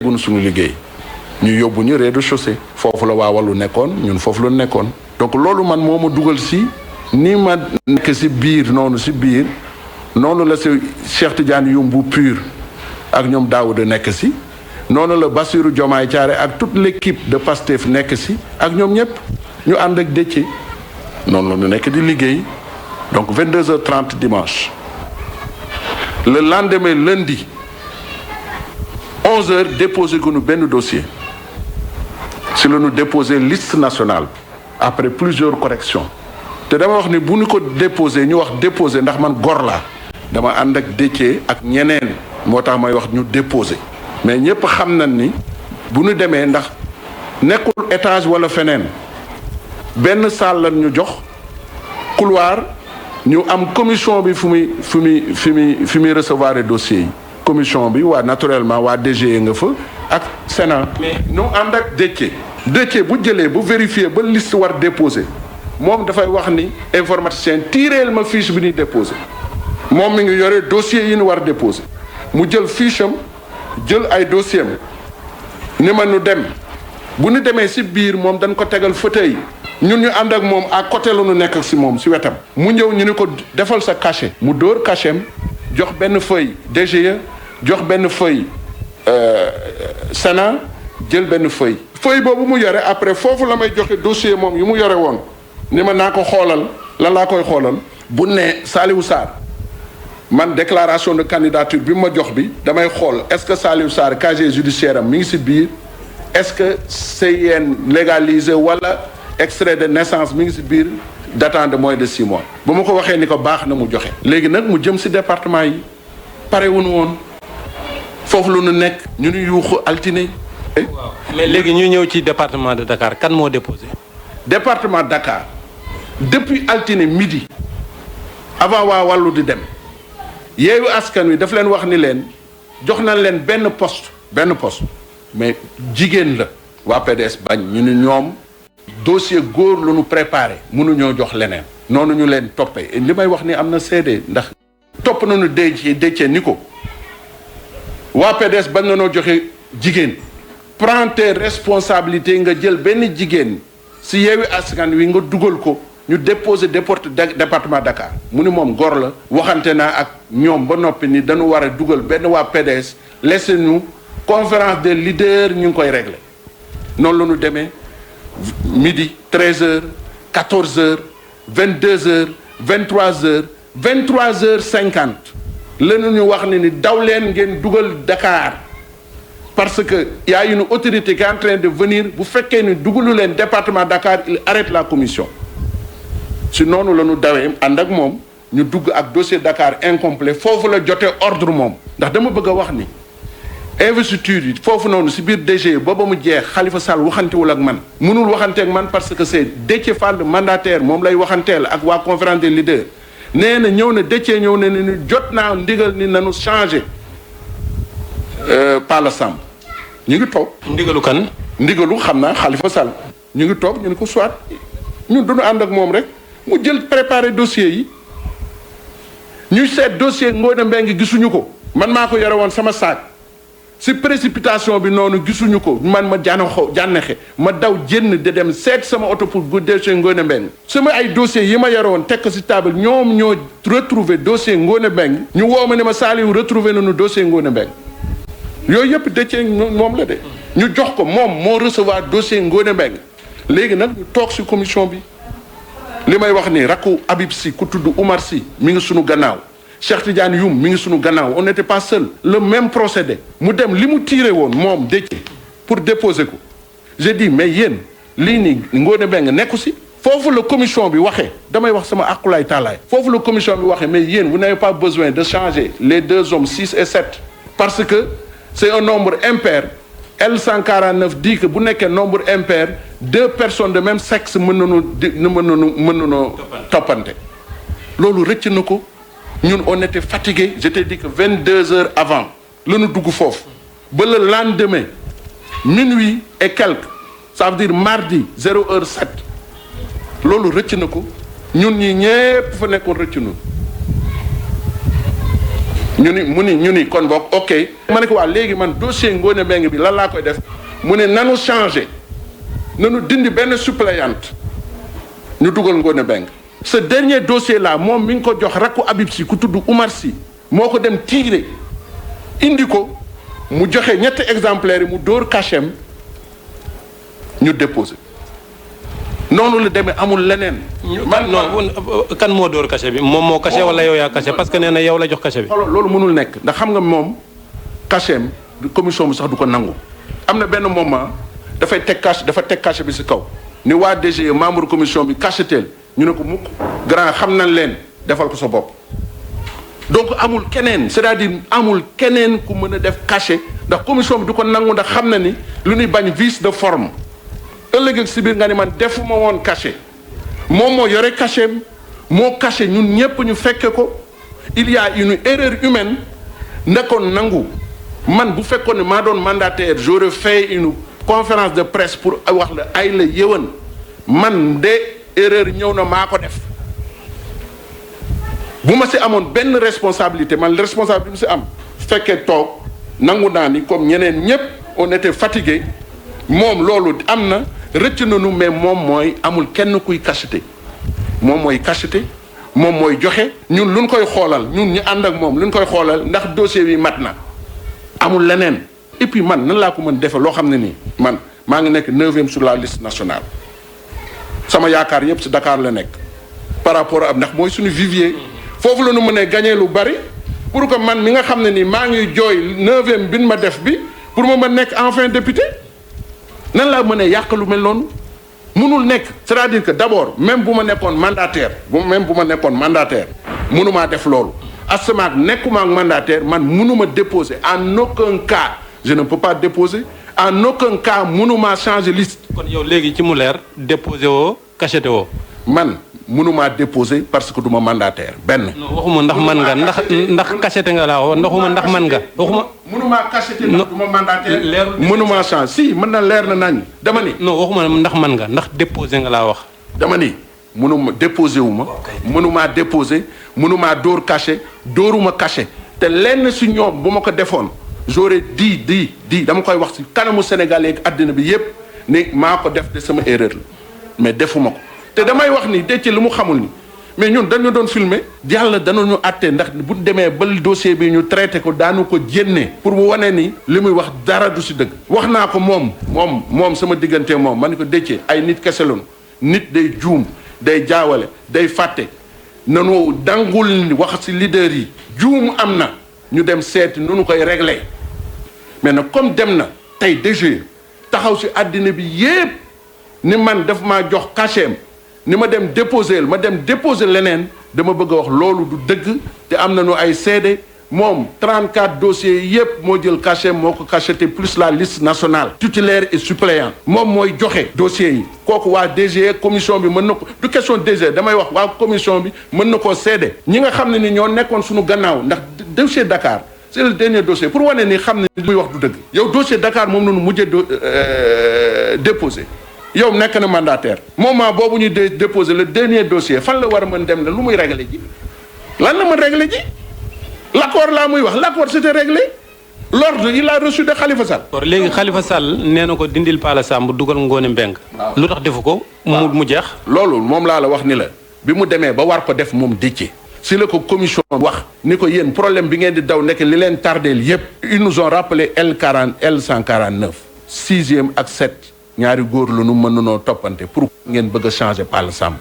gun suñu liggéey ñu yóbbu ñu rez-de-chaussée foofu la waa Wallu nekkoon ñun foofu la nekkoon donc loolu man moo ma dugal si ni ma nekk si biir noonu la si Cheikh Tidiane Youm bu PUR ak ñoom Daouda nekk si noonu la Bassirou Diomaye Thiaré ak toute l'équipe de Pastef nekk si ak ñoom ñëpp ñu ànd ak Déthié noonu la ñu nekk di liggéey donc 22h30 dimanche le lendemain lundi 11h déposé gu ñu benn dossier si la ñu déposé liste nationale après plusieurs corrections te dama wax ni bu ñu ko déposé ñu wax déposé ndax man gor laa dama ànd ak Déthié ak ñeneen moo tax may wax ñu déposé mais ñëpp xam nañ ni bu ñu demee ndax nekkul étage wala feneen benn salle lan ñu jox couloir ñu am commission bi fu muy recevoir dossiers yi commission bi waa naturellement waa DGE nga fa ak Sénat. mais ñu ànd ak Déthié bu jëlee bu vérifier ba liste war déposé moom dafay wax ni informaticien tireel ma fiche bi ñuy déposé moom mi ngi yore dossier yi ñu war déposé mu jël fiche am jël ay dossier am ni ma ñu dem bu ñu demee si biir moom dañ ko tegal fauteuil ñun ñu ànd ak moom à côté la ñu nekk si moom si wetam mu ñëw ñu ni ko defal sa cachet mu dóor cachet am jox benn feuille DGE jox benn feuille Sénat jël benn feuille boobu mu yore après foofu la may joxe dossier moom yu mu yore woon ni ma naa ko xoolal lan laa koy xoolal bu ne Saliou Sarr man déclaration de candidature bi ma jox bi damay xool est-ce que Saliou Sarr casier judiciaire am mi ngi si biir est-ce que CIN légalisé wala extrait de naissance mi ngi si biir datant de moins de 6 mois ba ma ko waxee ni ko baax na mu joxe léegi nag mu jëm si département yi pare wuñu woon foofu lu nu nekk ñu nu yuuxu altine. waaw mais léegi ñu ñëw ci département de Dakar kan moo déposé. département Dakar depuis altine midi avant waa Wallu di dem Yewwi Askan Wi daf leen wax ni leen jox nañ leen benn poste mais jigéen la waa PDS bañ ñu ni ñoom dossier góor lu nu préparé mënuñoo jox leneen noonu ñu leen toppee li may wax ni am na seede ndax topp nañu Déthié ni ko waa PDS bañ nañoo joxe jigéen prends tes responsabilités nga jël benn jigéen si Yewwi Askan Wi nga dugal ko ñu déposé département Dakar mu ni moom góor la waxante naa ak ñoom ba noppi ni dañu war a dugal benn waa PDS laissé ñu conférence des leaders ñu ngi koy réglé noonu la ñu demee midi 13h 14h 22h 23h 23h50 lanu ñu wax ni daw leen ngeen dugal Dakar parce que y a une autorité qui est en train de venir bu fekkee ni dugalu leen département Dakar il arrête la commission si noonu la ñu dawee ànd ak moom ñu dugg ak dossier Dakar incomplet foofu la jotee ordre moom ndax dama bëgg a wax ni investiture yi foofu noonu si biir DG ba mu jeex Khalifa Sall waxantewul ak man mënul waxante ak man parce que c'est Déthié Fall mandataire moom lay waxanteel ak waa conférence des leaders nee na ñëw na Déthié ñëw na ni jot naa ndigal ni nanu changé Pala Samb ñu ngi toog. ndigalu kan. ndigalu xam naa Khalifa Sall ñu ngi toog ñu ne ko soit ñun duñu ànd ak moom rek mu jël préparé dossier yi ñuy seet dossier Ngoné Mbengue gisuñu ko man maa ko yore woon sama saak si précipitation bi noonu gisuñu ko man ma jànnexe ma daw jénn de dem seet sama oto pour bu dossier Ngoné Mbengue sama ay dossiers yi ma yore woon teg ko si table ñoom ñoo retrouver dossier Ngoné Mbengue ñu woo ma ne ma Saliou retrouver nañu dossier Ngoné Mbengue yooyu yëpp Déthié moom la de ñu jox ko moom moo recevoir dossier Ngoné Mbengue léegi nag ñu toog si commission bi li may wax ni rakku Habib Sy ku tudd Oumar Sy mi ngi sunu gannaaw Cheikh Tidiane Youm mi ngi sunu gannaaw on n'était pas seul le même procédé mu dem li mu tiré woon moom Déthié pour déposer ko j'ai dit mais yéen lii nii Ngoné Mbengue nekku si foofu la commission bi waxee damay wax sama aqulaay taalaay foofu la commission bi waxee mais yéen vous n'avez pas besoin de changer les deux hommes 6 et 7 parce que c'est un nombre impair L149 dit que bu nekkee nombre impair 2 personnes de même sexe mën nañu toppante loolu rëcc na ko ñun on était fatigué je t'ai dit que 22 heures avant la ñu dugg foofu ba le lendemain minuit et quelques ça veut dire mardi 0h07 loolu rëcc na ko ñun ñi ñépp fa nekkoon rëcc na ñu ni kon boog ok. ma ne ko waa léegi man dossier Ngoné Mbengue bi lan laa koy def mu ne nanu changé nanu dindi benn suppléante ñu dugal Ngoné Mbengue. ce dernier dossier là moom mi ngi ko jox rakku Habib Sy ku tudd Oumar Sy moo ko dem tiire indi ko mu joxe ñetti exemplaires yi mu dóor cachet ñu déposé noonu la demee amul leneen. man non kan moo dóor cachet bi moom moo cachet wala yow yaa cachet parce que nee na yow la jox cachet bi. loolu mënul nekk ndax xam nga moom cachet commission bi sax du ko nangu. am na benn moment dafa teg cachet bi si kaw ni waa DG membre commission bi cacheteel ñu ne ko mukk grand xam nañ leen defal ko sa bopp. donc amul keneen c'est-à-dire amul keneen ku mën a def cachet ndax commission bi du ko nangu ndax xam na ni lu ñuy bañ vice de forme ëllëg ak si biir nga ni man defuma woon cachet moom moo yore cachet moo cachet ñun ñëpp ñu fekke ko il y a une erreur humaine nekkoon nangu man bu fekkoon ne maa doon mandataire j'aurais fait une conférence de presse pour wax la ay la yëwan man de erreur ñëw na maa ko def bu ma si amoon benn responsabilité man responsabilité bi mu si am fekkee toog nangu naa ni comme ñeneen ñëpp on était fatigué moom loolu am na rëcc nañu mais moom mooy amul kenn kuy cacheté moom mooy cacheté moom mooy joxe ñun luñ koy xoolal ñun ñu ànd ak moom luñ koy xoolal ndax dossier bi mat na amul leneen et puis man nan laa ko mën defee loo xam ne nii man maa ngi nekk 9e sur la liste nationale sama yaakaar yëpp si Dakar la nekk par rapport ak ndax mooy suñu vivier foofu la ñu mënee gagné lu bari pour que man mi nga xam ne nii maa ngi jooy 9e bi ma def bi pour ma mën nekk enfin député nan laa mënee yàq lu mel noonu mënul nekk c'est-à-dire que d'abord même bu ma nekkoon mandataire mënumaa def loolu asamaak nekkuma ak mandataire man mënuma déposer en aucun cas je ne peux pas déposer en aucun cas mënumaa changer liste. kon yow léegi ci mu leer déposé woo cacheté woo. man mënumaa déposer parce que du ma mandataire benn. non waxuma ndax man nga ndax cacheté nga laa wax waxuma ndax man nga waxuma. mënumaa cacheté ndax du ma mandataire. leerul mënumaa changer si mën na leer na nañ dama ni. non waxuma ndax man nga ndax déposé nga laa wax. dama ni mënuma déposé wu ma. mënumaa déposé mënumaa dóor cachet dóoruma cachet te lenn si ñoom bu ma ko defoon j'aurais dit dama koy wax si kanamu Sénégalais ak àddina bi yépp ni maa ko def de sama erreur la mais defuma ko. te damay wax ni Déthié lu mu xamul ni mais ñun dañu doon filmer yàlla danañu àtte ndax bu demee ba dossier bi ñu traité ko daanu ko jénne pour mu wane ni li muy wax dara du si dëgg. wax naa ko moom sama diggante moom ma ni ko Déthié ay nit kese lañu nit day juum day jaawale day fàtte nanu dangul ni wax si leader yi juum am na ñu dem seeti nu nu koy régler mais nag comme dem na tey DG taxaw si àddina bi yépp ni man daf maa jox cachet ni ma dem déposer leneen dama bëgg a wax loolu du dëgg te am nañu ay seede moom 34 dossiers yépp moo jël cachet moo ko cacheté plus la liste nationale titulaire et suppléant moom mooy joxe dossiers yi kooku waa DG commission bi mën na ko du question DG damay wax waa commission bi mën na koo seede ñi nga xam ne ni ñoo nekkoon suñu gannaaw ndax dossier Dakar c'est le dernier dossier pour wane ni xam ne muy wax du dëgg yow dossier Dakar moom noonu mujjee déposé yow nekk na mandataire moment boobu ñu déposé le dernier dossier fan la war a mën dem ne lu muy réglé ji lan la mën réglé ji l'accord laa muy wax l'accord c'était réglé l'ordre il a reçu de Khalifa Sall. léegi Khalifa Sall nee na ko dindil Pala Samb dugal Ngoné Mbengue. lu tax defu ko. mu jeex. loolu moom laa la wax ni la bi mu demee ba war ko def moom Déthié si la ko commission wax ni ko yéen problème bi ngeen di daw nekk li leen tardeel yépp ils nous ont rappelé L149 6e ak 7 ñaari góor la nu mën nanoo toppante pour ngeen bëgg a changer Pala Samb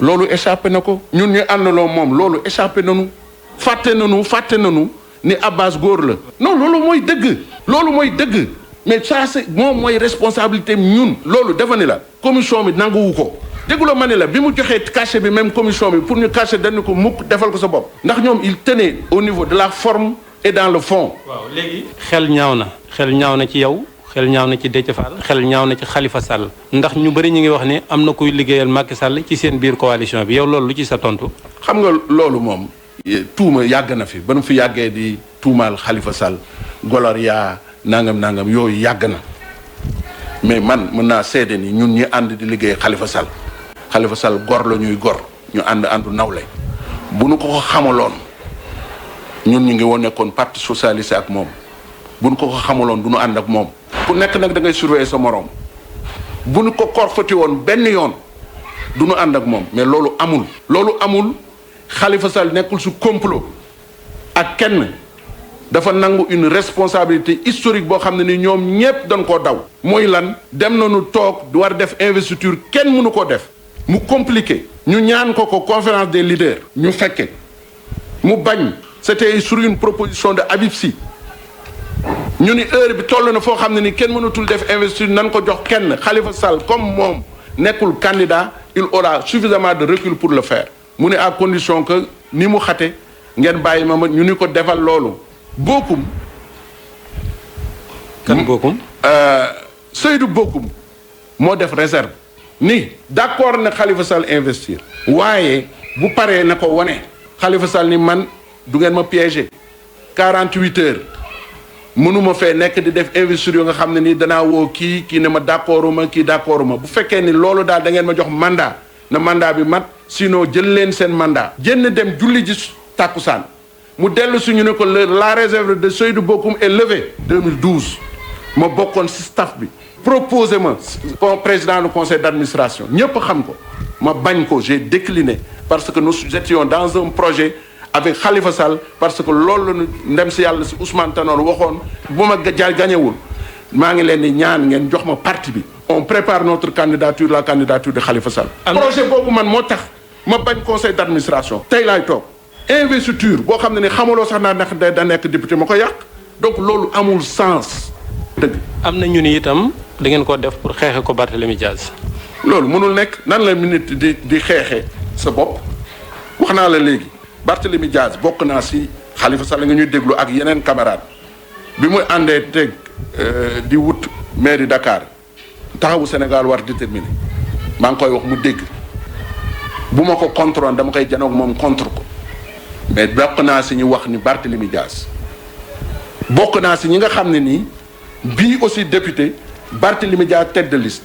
loolu échappé na ko ñun ñu àndaloo moom loolu échappé nañu fàtte nañu ni Abbas góor la non loolu mooy dëgg mais ça c'est moom mooy responsabilité ñun loolu dafa ni la commission bi nanguwu ko dégguloo ma ne la bi mu joxee cachet bi même commission bi pour ñu cachet dañu ko mukk defal ko sa bopp ndax ñoom il tenait au niveau de la forme et dans le fond. waaw léegi xel ñaaw na ci yow xel ñaaw na ci Déthié Fall xel ñaaw na ci Khalifa Sall ndax ñu bëri ñu ngi wax ni am na kuy liggéeyal Macky Sall ci seen biir coalition bi yow loolu lu ci sa tontu. xam nga loolu moom tuuma yàgg na fi ba nu fi yàggee di tuumaal Khalifa Sall Gloria nangam yooyu yàgg na mais man mën naa seede ni ñun ñi ànd di liggéey Khalifa Sall gor la ñuy gor ñu àndu nawle bu nu ko xamaloon ñun ñu ngi woon nekkoon parti socialiste ak moom buñ ko xamaloon du ñu ànd ak moom. ku nekk nag da ngay surveiller sa moroom bu ñu ko korfati woon benn yoon du ñu ànd ak moom mais loolu amul. loolu amul Khalifa Sall nekkul su complot ak kenn dafa nangu une responsabilité historique boo xam ne ni ñoom ñépp dañ koo daw. mooy lan dem nañu toog war def investiture kenn mënu ko def mu compliqué. ñu ñaan ko conférence des leaders. ñu fekke mu bañ. c'était sur une proposition de Habib Sy ñu ni heure bi toll na foo xam ne ni kenn mënatul def investiture nan ko jox kenn Khalifa Sall comme moom nekkul candidat il aura suffisamment de recul pour le faire mu ne à condition que ni mu xate ngeen bàyyi ma ñu ni ko defal loolu. Bokum. kan Bokum. Seydou Bokum moo def réserve ni d'accord na Khalifa Sall investir waaye bu paree na ko wone Khalifa Sall ni man du ngeen ma piéger 48 heures mënuma fee nekk di def investiture yoo nga xam ne nii danaa woo kii ne ma d'accorduma kii d'accorduma bu fekkee ni loolu daal da ngeen ma jox mandat na mandat bi mat sinon jël leen seen mandat. jënn dem julli ji tàkkusaan mu dellu suñu ne ko la réserve de Seydou Bokoum est levée 2012 ma bokkoon ci staff bi proposé ma président du conseil d'administration ñëpp xam ko ma bañ ko j'ai décliné parce que nous étions dans un projet avec Khalifa Sall parce que loolu la ndem si yàlla si Ousmane Tanor waxoon bu ma gañewul maa ngi leen di ñaan ngeen jox ma parti bi. on prépare notre candidature la candidature de Khalifa Sall. projet boobu man moo tax ma bañ conseil d'administration. tey laay toog investiture boo xam ne ni xamaloo sax naa nekk da nekk député ma ko yàq donc loolu amul sens dëgg. am na ñu ni itam da ngeen ko def pour xeexe ko Barthélémy Diaz. loolu mënul nekk nan la minute di xeexe sa bopp wax naa la léegi. Barthélémy Diaz bokk naa si Khalifa Sall nga ñuy déglu ak yeneen camarades bi muy àndee teg di wut mairie Dakar taxawu Sénégal war déterminé maa ngi koy wax mu dégg bu ma ko contrôle dama koy janoog moom contre ko mais bokk naa si ñu wax ni Barthélémy Diaz bokk naa si ñi nga xam ne nii bii aussi député Barthélémy Diaz tête de liste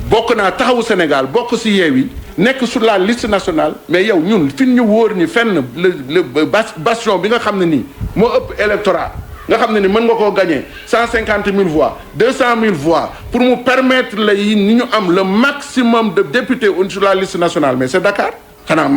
bokk naa taxawu Sénégal bokk si Yewwi nekk sur la liste nationale mais yow ñun fi ñu wóor ni fenn le bastion bi nga xam ne nii moo ëpp électorat nga xam ne ni mën nga koo gagner 150 000 voix 200 000 voix pour mu permettre la yi ni ñu am le maximum de députés sur la liste nationale mais c'est Dakar xanaa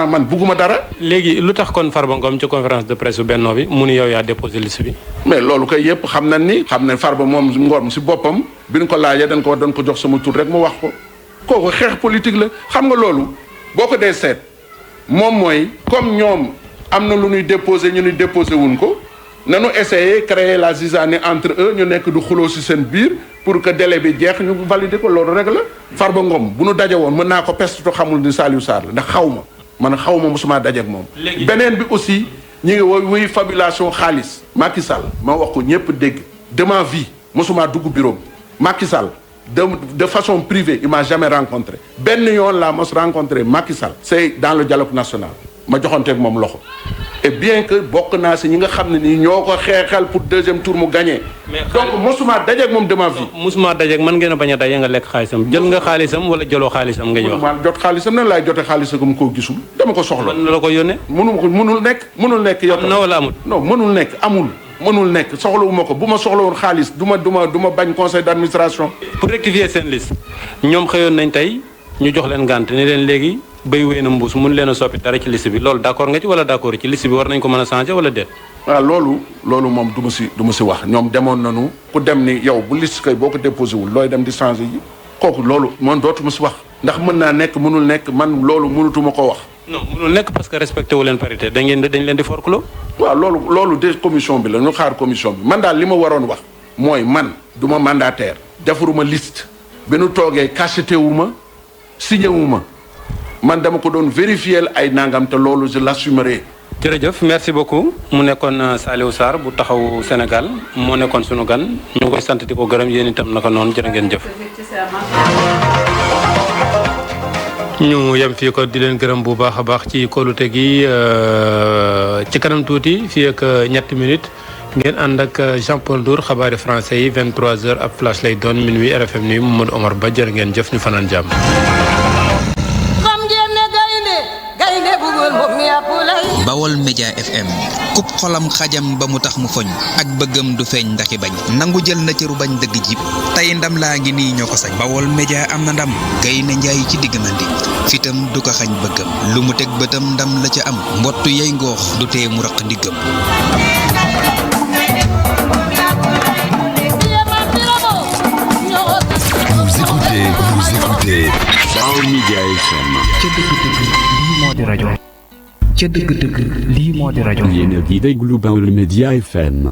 man bugguma dara. léegi lu tax kon Farba Ngom ci conférence de presse bu Benno bi mu ni yow yaa déposé liste bi. mais loolu kay yëpp xam nañ ni. xam ne Farba moom Ngom si boppam bi ñu ko laajee dañ ko jox sama tur rek mu wax ko. kooku xeex politique la xam nga loolu boo ko dee seet moom mooy comme ñoom am na lu ñuy déposé ñu ni déposé wuñ ko nanu essayer créer la zizanie entre eux ñu nekk du xuloo ci seen biir pour que délai bi jeex ñu valider ko loolu rek la. Farba Ngom bu nu daje woon mën naa ko peste xamul ni Saliou Sarr la ndax xaw ma mosuma daje ak moom. beneen bi aussi ñu ngi wuy fabulation xaalis. Macky Sall ma wax ko ñëpp dégg de ma vie mosuma dugg bureau Macky Sall. de façon privée il m'a jamais rencontré benn yoon laa mos rencontré Macky Sall c'est dans le dialogue national ma joxanteeg moom loxo et bien que bokk naa si ñi nga xam ne nii ñoo ko xeexal pour deuxième tour mu gagné. donc mosuma dajeeg moom de ma vie. mosuma dajeeg mën ngeen a bañ a daje nga lekk xaalisam jël nga xaalisam wala jëloo xaalisam nga ñu wax. man jot xaalisam nan laay jote xaalisam koo gisul dama ko soxla. mën na la ko yónnee. mënul nekk yow. am na wala amul. non mënul nekk amul. mënul nekk soxlawuma ko bu ma soxla woon xaalis du ma bañ conseil d'administration. pour rectifier seen liste ñoom xëyoon nañ tey ñu jox leen gànt ni leen léegi béy wéy na mbuus mun leen a soppi dara ci liste bi loolu d'accord nga ci wala d'accord ci liste bi war nañ ko mën a changer wala déet. waaw loolu moom du ma si wax ñoom demoon nañu ku dem ni yow bu liste kay boo ko déposé wul looy dem di changer yi kooku loolu man dootuma si wax ndax mën naa nekk mënul nekk man loolu mënutuma ko wax. non mënul nekk parce que respecté wu leen parité dañ leen di forclos. waaw loolu de commission bi la ñu xaar commission bi man daal li ma waroon wax mooy man du ma mandataire defaruma liste bi nu toogee cacheté wu ma signé wu ma man dama ko doon vérifier ay nangam te loolu je l'assumerai. jërëjëf merci beaucoup mu nekkoon Saliou Sarr bu taxawu Sénégal moo nekkoon sunu gan ñu ngi koy sant di ko gërëm yéen itam naka noonu jërë ngeen jëf. ñu yem fii ko di leen gërëm bu baax a baax ci kóolute gi ci kanam tuuti fii ak ñetti minutes ngeen ànd ak Jean Paul Ndour xabaari français yi 23h ab flash lay doon minuit RFM nuyu Mamadou Omar Ba jërë ngeen jëf ñu fanaan jàmm. xam ngeen ne gaynde bugul moom mi Bawol Média FM kub xolam xajam ba mu tax mu foñ ak bëggam du feeñ ndaxi bañ nangu jël na cëru bañ dëgg jib tey ndam laa ngi nii ñoo ko sañ Bawol Média am na ndam Gaynde Njaay ci digg mandi fitam du ko xañ bëggam lu mu teg bëtam ndam la ca am mbottu yey ngoox du tee mu raq ndiggam. Vous écoutez Bawol Média FM. ca dëgg-dëgg lii moo di rajo. Yéen a ngi déglu Bawol Média FM